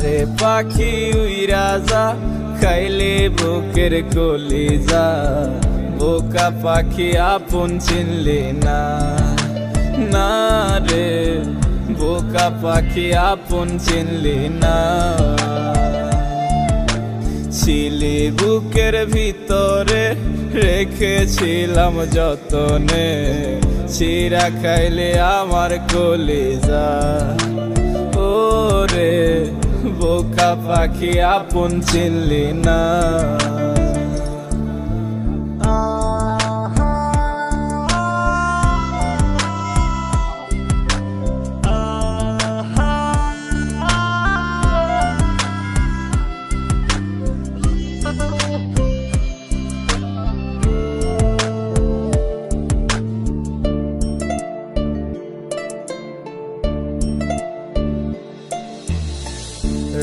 যারে পাখি উইরা যা খাইলে বুকের কলিজা বোকা পাখি আপন চিনলি না না রে বোকা পাখি আপন চিনলি না ছিলি বুকের ভিতরে রেখেছিলাম যতনে চিরা খাইলে আমার কলিজা ও রে বোকা পাখি আপন চিনলি না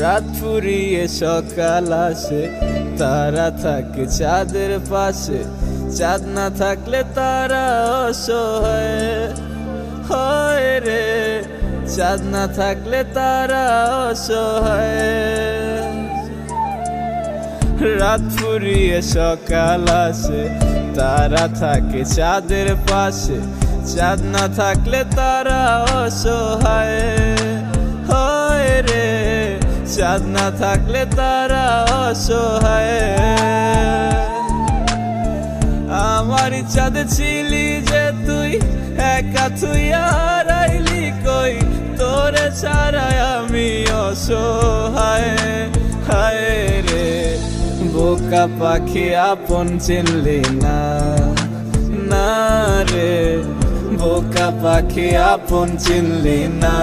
রাত ফুরিয়ে সকাল আসে তারা থাকে চাঁদের পাশে চাঁদ না থাকলে তারা অসহায় হয় রে চাঁদ না থাকলে তারা অসহায় রাত ফুরিয়ে সকাল আসে তারা থাকে চাঁদের পাশে চাঁদ না থাকলে তারা অসহায় হয় রে চাঁদ না থাকলে তারা অসহায় আমার চাঁদ ছিলি যে তুই একা তুই হারাইলি কই তোরে ছাড়াই আমি অসহায় হায় রে বোকা পাখি আপন চিনলি না না রে বোকা পাখি আপন চিনলি না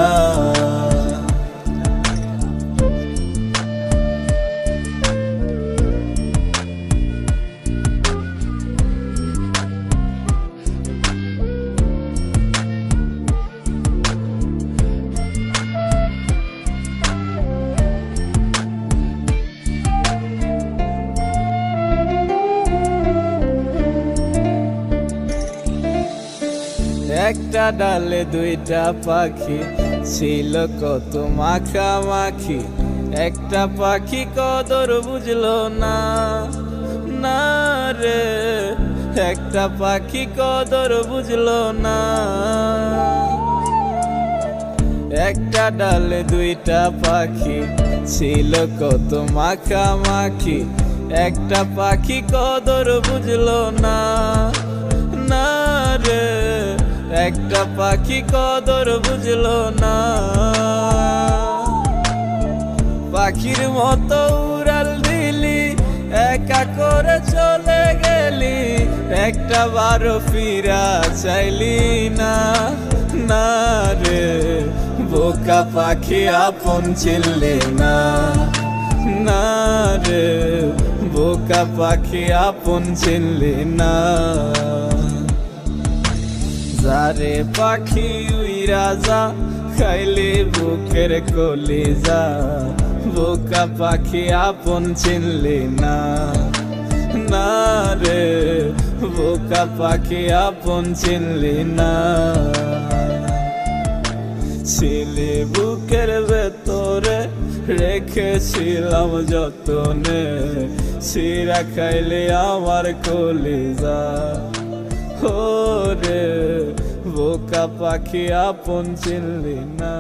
একটা ডালে দুইটা পাখি ছিল কত মাখামাখি একটা পাখি কদর বুঝলো না না রে একটা পাখি কদর বুঝলো না একটা ডালে দুইটা পাখি ছিল কত মাখামাখি একটা পাখি কদর বুঝলো না না রে একটা পাখি কদর বুঝলো না পাখির মতো উড়াল দিলি একা করে চলে গেলি একটা বারো ফিরা চাইলি না না রে বোকা পাখি আপন চিনলি না না রে বোকা পাখি আপন চিনলি না যারে পাখি উইরা যা খাইলে বুকের কলিজা বোকা পাখি আপন চিনলি না না রে বোকা পাখি আপন চিনলি না ছিলি বুকের ভেতরে রেখেছিলাম যতনে চিরা খাইলে আমার কলিজা ও রে বোকা পাখি আপন চিনলি না।